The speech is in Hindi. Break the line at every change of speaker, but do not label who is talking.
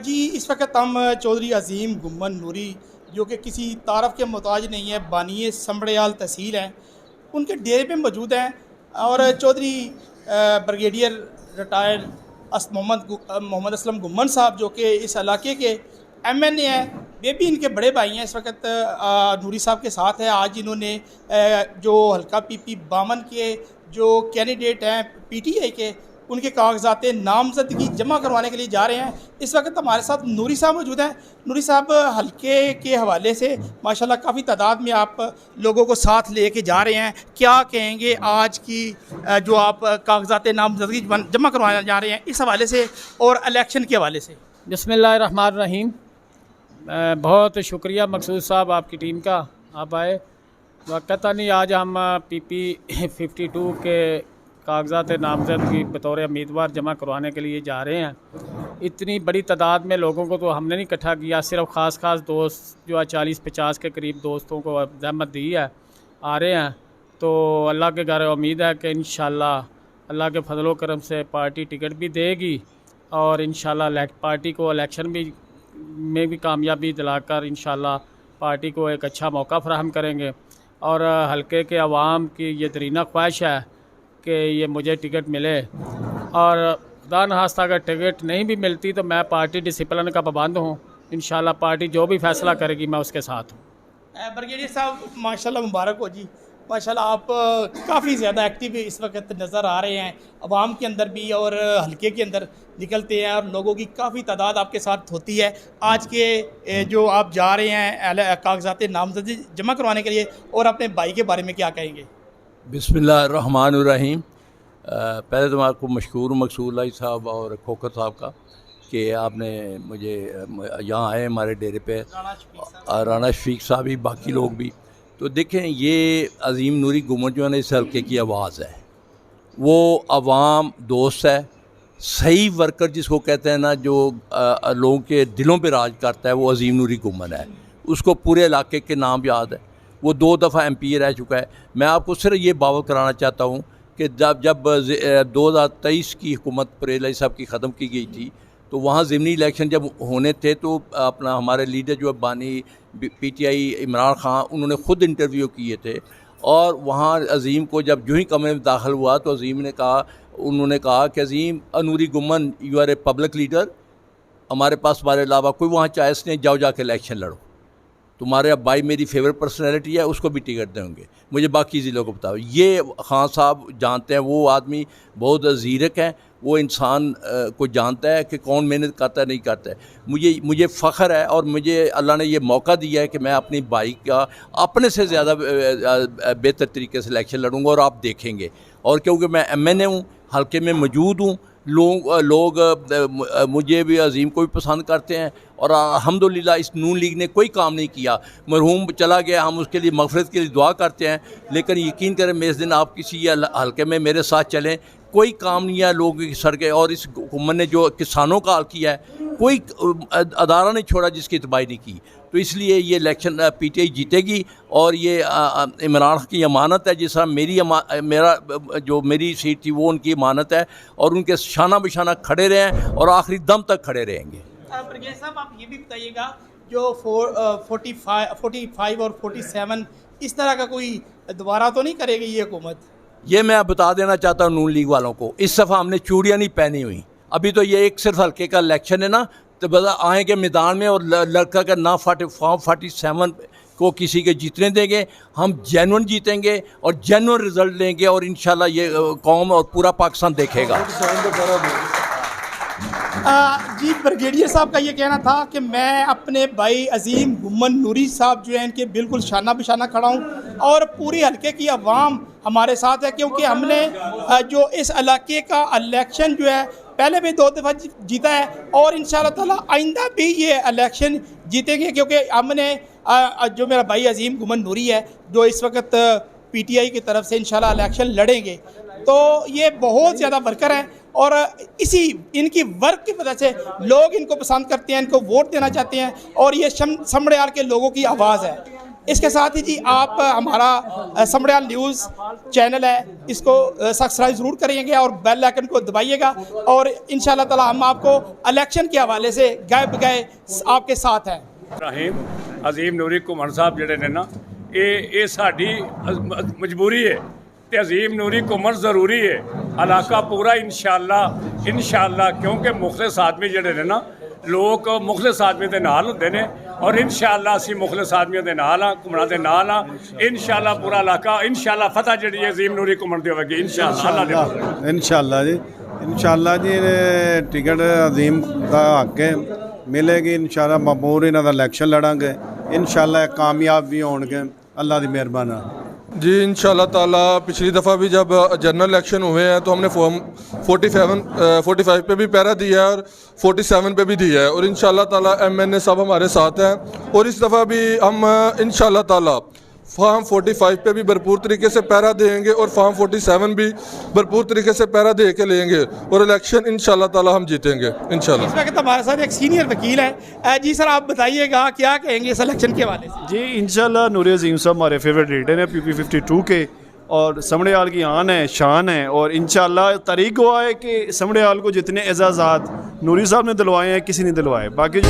जी इस वक्त हम चौधरी अजीम गुम्मन नूरी जो कि किसी तारफ़ के मोहताज नहीं है, बानी समड़याल तहसील हैं, उनके डेरे पे मौजूद हैं। और चौधरी ब्रिगेडियर रिटायर्ड मोहम्मद असलम गुम्मन साहब जो कि इस इलाके के MNA हैं, वे भी इनके बड़े भाई हैं। इस वक्त नूरी साहब के साथ है। आज इन्होंने जो हल्का PP 52 के जो कैंडिडेट हैं PTI के, उनके कागजात नामजदगी जमा करवाने के लिए जा रहे हैं। इस वक्त हमारे साथ नूरी साहब मौजूद हैं। नूरी साहब, हल्के के हवाले से माशाल्लाह काफ़ी तादाद में आप लोगों को साथ लेके जा रहे हैं, क्या कहेंगे आज की जो आप कागजात नामजदगी जमा करवाने जा रहे हैं इस हवाले से और इलेक्शन के हवाले से?
बिस्मिल्लाहिर्रहमानिर्रहीम। बहुत शुक्रिया मकसूद साहब आपकी टीम का, आप आए। वाक़ता नहीं आज हम PP 52 के कागजात नामजदगी बतौर उम्मीदवार जमा करवाने के लिए जा रहे हैं। इतनी बड़ी तादाद में लोगों को तो हमने नहीं इकट्ठा किया, सिर्फ ख़ास दोस्त जो 40-50 के करीब दोस्तों को ज़हमत दी है, आ रहे हैं। तो अल्लाह के घर उम्मीद है कि इंशाल्लाह अल्लाह के फजलो करम से पार्टी टिकट भी देगी और इंशाल्लाह पार्टी को इलेक्शन में भी कामयाबी दिलाकर इंशाल्लाह पार्टी को एक अच्छा मौका फराहम करेंगे। और हल्के के अवाम की ये दरीना ख्वाहिश है कि ये मुझे टिकट मिले, और खुदा न खास्ता अगर टिकट नहीं भी मिलती तो मैं पार्टी डिसिप्लिन का पाबंद हूँ। इंशाल्लाह पार्टी जो भी फैसला करेगी मैं उसके साथ हूँ।
ब्रिगेडियर साहब माशाल्लाह मुबारक हो जी, माशाल्लाह आप काफ़ी ज़्यादा एक्टिव इस वक्त नज़र आ रहे हैं, अवाम के अंदर भी और हल्के के अंदर निकलते हैं और लोगों की काफ़ी तादाद आपके साथ होती है। आज के जो आप जा रहे हैं कागजात नामजदगी जमा करवाने के लिए, और अपने भाई के बारे में क्या कहेंगे?
बिस्मिल्लाहिर्रहमानिर्रहीम। पहले तो मैं आपको मशकूर मकसूद लाई साहब और खोखर साहब का कि आपने मुझे यहाँ आए हमारे डेरे पे, राना शफीक साहब भी, बाकी लोग भी। तो देखें, ये अजीम नूरी गुम्मन जो है ना, इस हल्के की आवाज़ है, वो अवाम दोस्त है, सही वर्कर जिसको कहते हैं ना, जो लोगों के दिलों पे राज करता है, वो अजीम नूरी गुम्मन है। उसको पूरे इलाके के नाम याद है, वो 2 दफ़ा MP रह चुका है। मैं आपको सिर्फ ये बावर कराना चाहता हूँ कि जब 2023 की हुकूमत परेज साहब की ख़त्म की गई थी, तो वहाँ ज़िमनी इलेक्शन जब होने थे तो अपना हमारे लीडर जो बानी PTI इमरान खान, उन्होंने ख़ुद इंटरव्यू किए थे। और वहाँ अजीम को जब जो ही कमरे में दाखिल हुआ तो उन्होंने कहा कि Azeem Noori Gumman, you are a public leader, हमारे पास हमारे अलावा कोई वहाँ चॉइस नहीं, जाओ जाके इलेक्शन लड़ो, तुम्हारे अब भाई मेरी फेवरेट पर्सनैलिटी है, उसको भी टिकट देंगे, मुझे बाकी ज़िलों को बताओ। ये खान साहब जानते हैं, वो आदमी बहुत ज़ीरक है, वो इंसान को जानता है कि कौन मेहनत करता है नहीं करता है। मुझे फ़ख्र है और मुझे अल्लाह ने ये मौका दिया है कि मैं अपनी भाई का अपने से ज़्यादा बेहतर तरीके से इलेक्शन लड़ूंगा, और आप देखेंगे। और क्योंकि मैं MNA हूँ, हल्के में मौजूद हूँ, लोग मुझे भी, अजीम को भी पसंद करते हैं। और अल्हम्दुलिल्लाह इस नून लीग ने कोई काम नहीं किया, मरहूम चला गया, हम उसके लिए मग़फ़िरत के लिए दुआ करते हैं। लेकिन यकीन करें, मेरे दिन आप किसी हल्के में मेरे साथ चलें, कोई काम नहीं है लोगों की सड़कें। और इस हुकूमत ने जो किसानों का हाल किया है, कोई अदारा नहीं छोड़ा जिसकी तबाही नहीं की। तो इसलिए ये इलेक्शन PTI जीतेगी, और ये इमरान की अमानत है, जिस तरह मेरी सीट थी वो उनकी अमानत है, और उनके शाना बिशाना खड़े रहें और आखिरी दम तक खड़े रहेंगे।
ब्रिगेडियर साहब, आप ये भी बताइएगा, जो 45 और 47 इस तरह का कोई दोबारा तो नहीं करेगी ये हुकूमत?
ये मैं बता देना चाहता हूँ नून लीग वालों को, इस दफ़ा हमने चूड़ियाँ नहीं पहनी हुई। अभी तो ये एक सिर्फ हल्के का इलेक्शन है ना, तो बस आएंगे मैदान में और लड़का का ना 47 को किसी के जीतने देंगे। हम जेन्युइन जीतेंगे और जेन्युइन रिजल्ट लेंगे, और इंशाल्लाह ये कौम और पूरा पाकिस्तान देखेगा।
जी, ब्रिगेडियर साहब का ये कहना था कि मैं अपने भाई अजीम गुम्मन नूरी साहब जो है इनके बिल्कुल शाना बिशाना खड़ा हूँ, और पूरी हल्के की आवाम हमारे साथ है, क्योंकि हमने जो इस इलाके का इलेक्शन जो है पहले भी 2 दफ़ा जीता है, और इंशाअल्लाह ताला आइंदा भी ये इलेक्शन जीतेंगे, क्योंकि हमने जो मेरा भाई अजीम गुम्मन नूरी है जो इस वक्त PTI की तरफ से इंशाअल्लाह इलेक्शन लड़ेंगे। तो ये बहुत ज़्यादा वर्कर हैं, और इनकी वर्क की वजह से लोग इनको पसंद करते हैं, इनको वोट देना चाहते हैं, और ये समड़याल के लोगों की आवाज़ है। इसके साथ ही जी आप हमारा समड़ियाल न्यूज़ चैनल है, इसको सब्सक्राइब ज़रूर करिएगा और बेल आइकन को दबाइएगा, और इंशाअल्लाह ताला हम आपको इलेक्शन के हवाले से गए बगए आपके साथ हैं।
राहीम अजीम नूरी घुमन साहब जिहड़े ने ना ये साडी मजबूरी है ते अजीम नूरी घुमन ज़रूरी है। इलाका पूरा इंशाअल्लाह क्योंकि मुखलिस आदमी जिहड़े ने ना लोग मुखलिस आदमी दे नाल हुंदे ने और इंशाअल्लाह असीं मुखलिस आदमियों दे नाल हां, घुमना दे नाल हां। इंशाअल्लाह पूरा इलाका इंशाअल्लाह फतह जिहड़ी है अजीम नूरी घुमन दी होवेगी इंशाअल्लाह।
इंशाअल्लाह जी टिकट अजीम का हक है मिलेगी इंशाअल्लाह। मबूर इन्हां दा इलेक्शन लड़ांगे इंशाअल्लाह, कामयाब भी होणगे अल्लाह दी मेहरबानी।
जी इंशाअल्लाह ताला पिछली दफ़ा भी जब जनरल इलेक्शन हुए हैं तो हमने फॉर्म 45 पे भी पहरा दिया है और 47 पे भी दिया है, और इंशाअल्लाह ताला MNA सब हमारे साथ हैं। और इस दफ़ा भी हम इंशाअल्लाह ताला फॉर्म 45 पे भी भरपूर तरीके से पहरा देंगे और फॉर्म 47 भी भरपूर तरीके से पहरा दे के लेंगे और इलेक्शन इंशाअल्लाह ताला हम जीतेंगे इंशाअल्लाह।
इस वक्त हमारे साथ एक सीनियर वकील है। जी सर, आप बताइएगा क्या कहेंगे इस इलेक्शन के हवाले से?
जी इंशाअल्लाह नूरी अजीम साहब हमारे फेवरेट लीडर हैं PP 52 के, और समड़ियाल की आन है, शान है, और इंशाअल्लाह तारीख हुआ है कि समड़ियाल को जितने एजाज़ात नूरी साहब ने दिलवाए हैं किसी ने दिलवाए। बाकी